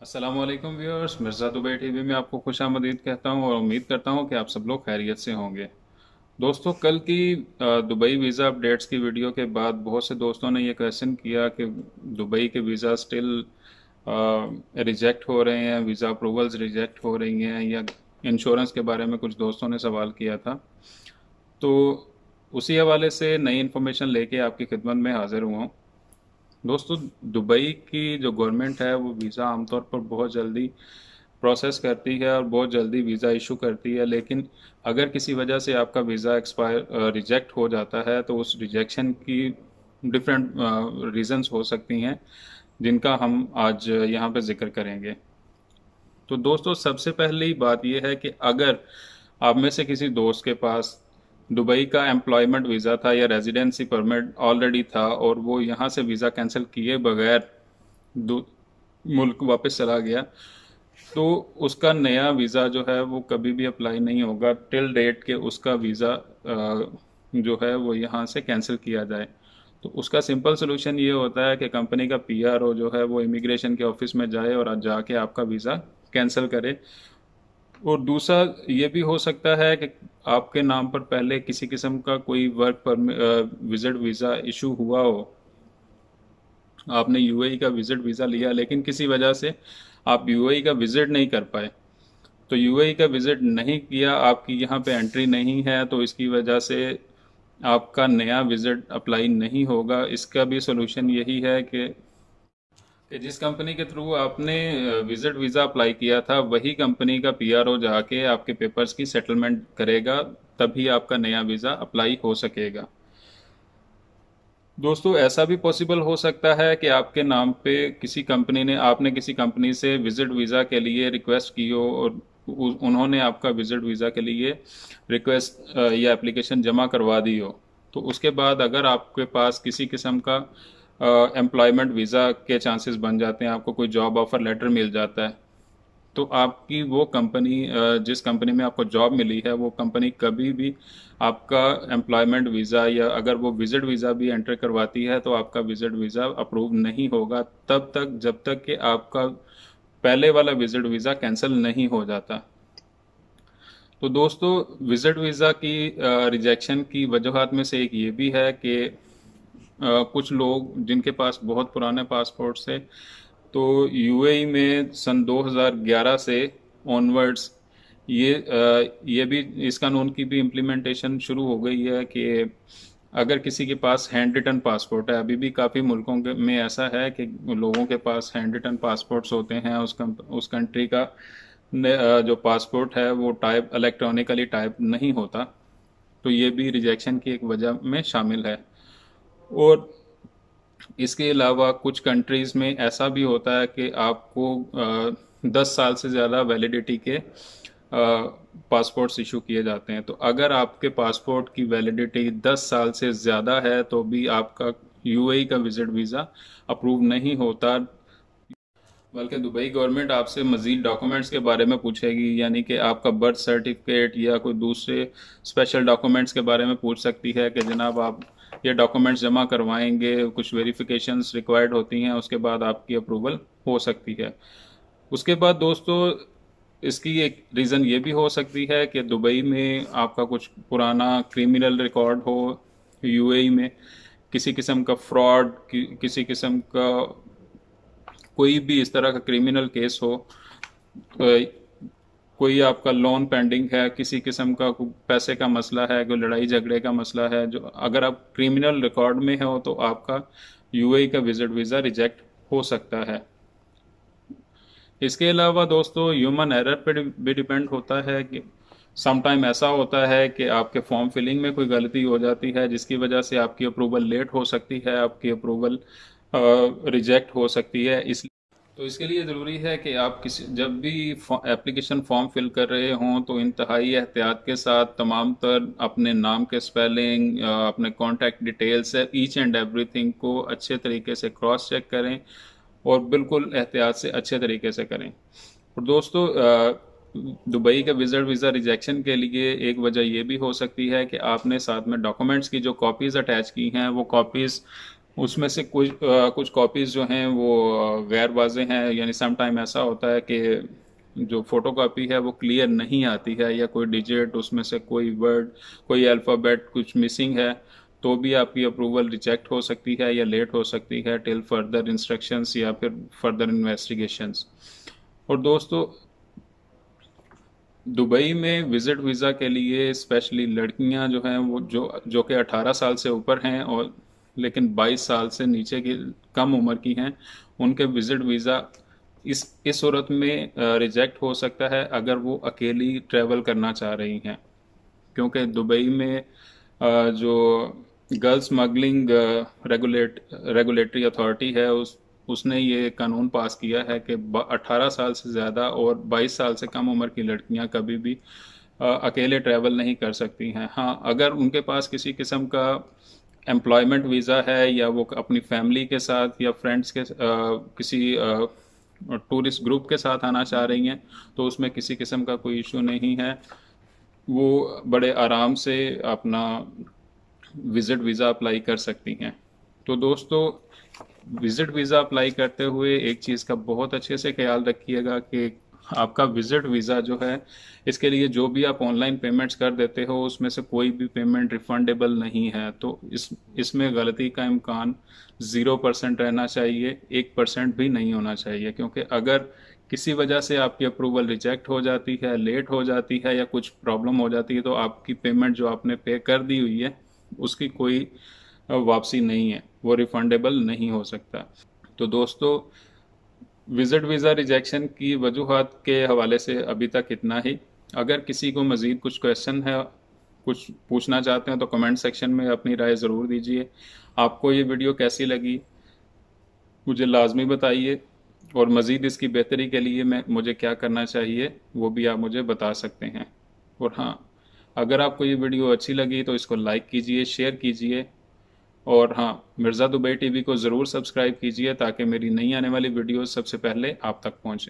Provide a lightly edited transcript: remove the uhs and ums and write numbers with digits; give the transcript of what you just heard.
अस्सलामुअलैकुम viewers, Mirza Dubai TV में आपको खुशामदीद कहता हूँ और उम्मीद करता हूँ कि आप सब लोग खैरियत से होंगे। दोस्तों, कल की दुबई वीज़ा अपडेट्स की वीडियो के बाद बहुत से दोस्तों ने ये क्वेश्चन किया कि दुबई के वीज़ा स्टिल रिजेक्ट हो रहे हैं, वीज़ा अप्रूवल्स रिजेक्ट हो रही हैं, या इंश्योरेंस के बारे में कुछ दोस्तों ने सवाल किया था। तो उसी हवाले से नई इन्फॉर्मेशन लेके आपकी खिदमत में हाजिर हुआ हूँ। दोस्तों, दुबई की जो गवर्नमेंट है वो वीज़ा आमतौर पर बहुत जल्दी प्रोसेस करती है और बहुत जल्दी वीज़ा इशू करती है, लेकिन अगर किसी वजह से आपका वीज़ा एक्सपायर रिजेक्ट हो जाता है तो उस रिजेक्शन की डिफरेंट रीजंस हो सकती हैं, जिनका हम आज यहाँ पे जिक्र करेंगे। तो दोस्तों, सबसे पहली बात यह है कि अगर आप में से किसी दोस्त के पास दुबई का एम्प्लॉयमेंट वीज़ा था या रेजिडेंसी परमिट ऑलरेडी था और वो यहाँ से वीज़ा कैंसिल किए बगैर मुल्क वापस चला गया, तो उसका नया वीज़ा जो है वो कभी भी अप्लाई नहीं होगा टिल डेट के उसका वीज़ा जो है वो यहाँ से कैंसिल किया जाए। तो उसका सिंपल सोल्यूशन ये होता है कि कंपनी का पीआरओ जो है वो इमिग्रेशन के ऑफिस में जाए और आज जाके आपका वीज़ा कैंसिल करे। और दूसरा ये भी हो सकता है कि आपके नाम पर पहले किसी किस्म का कोई work permit visit visa issue हुआ हो, आपने यूएई का विजिट वीज़ा लिया लेकिन किसी वजह से आप यूएई का विजिट नहीं कर पाए। तो यूएई का विजिट नहीं किया, आपकी यहाँ पे एंट्री नहीं है, तो इसकी वजह से आपका नया विजिट अप्लाई नहीं होगा। इसका भी सोल्यूशन यही है कि जिस कंपनी के थ्रू आपने विजिट वीज़ा अप्लाई किया था वही कंपनी का पीआरओ जाके आपके पेपर्स की सेटलमेंट करेगा, तभी आपका नया वीज़ा अप्लाई हो सकेगा। दोस्तों, ऐसा भी पॉसिबल हो सकता है कि आपके नाम पे आपने किसी कंपनी से विजिट वीज़ा के लिए रिक्वेस्ट की हो और उन्होंने आपका विजिट वीज़ा के लिए रिक्वेस्ट या एप्लीकेशन जमा करवा दी हो। तो उसके बाद अगर आपके पास किसी किस्म का एम्प्लॉयमेंट वीज़ा के चांसेस बन जाते हैं, आपको कोई जॉब ऑफर लेटर मिल जाता है, तो आपकी वो कंपनी जिस कंपनी में आपको जॉब मिली है वो कंपनी कभी भी आपका एम्प्लॉयमेंट वीज़ा या अगर वो विजिट वीज़ा भी एंटर करवाती है तो आपका विजिट वीज़ा अप्रूव नहीं होगा तब तक जब तक कि आपका पहले वाला विजिट वीज़ा कैंसिल नहीं हो जाता। तो दोस्तों, विजिट वीज़ा की रिजेक्शन की वजूहात में से एक ये भी है कि कुछ लोग जिनके पास बहुत पुराने पासपोर्ट्स थे, तो यूएई में सन 2011 से ऑनवर्ड्स ये भी इस कानून की भी इम्प्लीमेंटेशन शुरू हो गई है कि अगर किसी के पास हैंड रिटन पासपोर्ट है, अभी भी काफ़ी में ऐसा है कि लोगों के पास हैंड रिटन पासपोर्ट्स होते हैं, उस कंट्री का जो पासपोर्ट है वो टाइप इलेक्ट्रॉनिकली टाइप नहीं होता, तो ये भी रिजेक्शन की एक वजह में शामिल है। और इसके अलावा कुछ कंट्रीज़ में ऐसा भी होता है कि आपको 10 साल से ज़्यादा वैलिडिटी के पासपोर्ट्स इशू किए जाते हैं। तो अगर आपके पासपोर्ट की वैलिडिटी 10 साल से ज़्यादा है तो भी आपका यूएई का विजिट वीज़ा अप्रूव नहीं होता, बल्कि दुबई गवर्नमेंट आपसे मज़ीद डॉक्यूमेंट्स के बारे में पूछेगी, यानी कि आपका बर्थ सर्टिफिकेट या कोई दूसरे स्पेशल डॉक्यूमेंट्स के बारे में पूछ सकती है कि जनाब आप ये डॉक्यूमेंट्स जमा करवाएंगे, कुछ वेरिफिकेशंस रिक्वायर्ड होती हैं, उसके बाद आपकी अप्रूवल हो सकती है। उसके बाद दोस्तों, इसकी एक रीज़न ये भी हो सकती है कि दुबई में आपका कुछ पुराना क्रिमिनल रिकॉर्ड हो, यूएई में किसी किस्म का फ्रॉड, किसी किस्म का कोई भी इस तरह का क्रिमिनल केस हो, कोई आपका लोन पेंडिंग है, किसी किस्म का कोई पैसे का मसला है, कोई लड़ाई झगड़े का मसला है, जो अगर आप क्रिमिनल रिकॉर्ड में हो तो आपका यूएई का विजिट वीज़ा रिजेक्ट हो सकता है। इसके अलावा दोस्तों, ह्यूमन एरर पर भी डिपेंड होता है कि समटाइम ऐसा होता है कि आपके फॉर्म फिलिंग में कोई गलती हो जाती है जिसकी वजह से आपकी अप्रूवल लेट हो सकती है, आपकी अप्रूवल रिजेक्ट हो सकती है। इस तो इसके लिए ज़रूरी है कि आप जब भी एप्लीकेशन फॉर्म फिल कर रहे हों तो इंतहाई एहतियात के साथ तमाम तर अपने नाम के स्पेलिंग, अपने contact details, each and everything को अच्छे तरीके से क्रॉस चेक करें और बिल्कुल एहतियात से अच्छे तरीके से करें। और दोस्तों, दुबई का विजिट वीज़ा रिजेक्शन के लिए एक वजह यह भी हो सकती है कि आपने साथ में डॉक्यूमेंट्स की जो कॉपीज़ अटैच की हैं वो कॉपीज़ उसमें से कुछ कॉपीज़ जो हैं वो गैर वाज़ेह हैं, यानी सम टाइम ऐसा होता है कि जो फोटोकॉपी है वो क्लियर नहीं आती है, या कोई डिजिट उसमें से कोई वर्ड, कोई अल्फ़ाबेट कुछ मिसिंग है, तो भी आपकी अप्रूवल रिजेक्ट हो सकती है या लेट हो सकती है टिल फर्दर इंस्ट्रक्शंस या फिर फर्दर इन्वेस्टिगेशंस। और दोस्तों, दुबई में विजिट वीज़ा के लिए स्पेशली लड़कियां जो हैं वो जो कि 18 साल से ऊपर हैं और लेकिन 22 साल से नीचे की कम उम्र की हैं, उनके विजिट वीज़ा इस सूरत में रिजेक्ट हो सकता है अगर वो अकेली ट्रैवल करना चाह रही हैं। क्योंकि दुबई में जो गर्ल स्मगलिंग रेगुलेटरी अथॉरिटी है, उसने ये कानून पास किया है कि 18 साल से ज़्यादा और 22 साल से कम उम्र की लड़कियां कभी भी अकेले ट्रैवल नहीं कर सकती हैं। हाँ, अगर उनके पास किसी किस्म का एम्प्लॉयमेंट वीज़ा है या वो अपनी फैमिली के साथ या फ्रेंड्स के किसी टूरिस्ट ग्रुप के साथ आना चाह रही हैं, तो उसमें किसी किस्म का कोई इशू नहीं है। वो बड़े आराम से अपना विजिट वीज़ा अप्लाई कर सकती हैं। तो दोस्तों, विजिट वीज़ा अप्लाई करते हुए एक चीज़ का बहुत अच्छे से ख्याल रखिएगा कि आपका विजिट वीज़ा जो है, इसके लिए जो भी आप ऑनलाइन पेमेंट्स कर देते हो उसमें से कोई भी पेमेंट रिफंडेबल नहीं है। तो इसमें गलती का इम्कान 0% रहना चाहिए, 1% भी नहीं होना चाहिए। क्योंकि अगर किसी वजह से आपकी अप्रूवल रिजेक्ट हो जाती है, लेट हो जाती है या कुछ प्रॉब्लम हो जाती है, तो आपकी पेमेंट जो आपने पे कर दी हुई है उसकी कोई वापसी नहीं है, वो रिफंडेबल नहीं हो सकता। तो दोस्तों, विजिट वीज़ा रिजेक्शन की वजूहात के हवाले से अभी तक इतना ही। अगर किसी को मज़ीद कुछ क्वेश्चन है, कुछ पूछना चाहते हैं, तो कमेंट सेक्शन में अपनी राय ज़रूर दीजिए। आपको ये वीडियो कैसी लगी मुझे लाजमी बताइए, और मज़ीद इसकी बेहतरी के लिए मुझे क्या करना चाहिए वो भी आप मुझे बता सकते हैं। और हाँ, अगर आपको ये वीडियो अच्छी लगी तो इसको लाइक कीजिए, शेयर कीजिए, और हाँ, मिर्ज़ा दुबई टीवी को ज़रूर सब्सक्राइब कीजिए ताकि मेरी नई आने वाली वीडियोस सबसे पहले आप तक पहुँचे।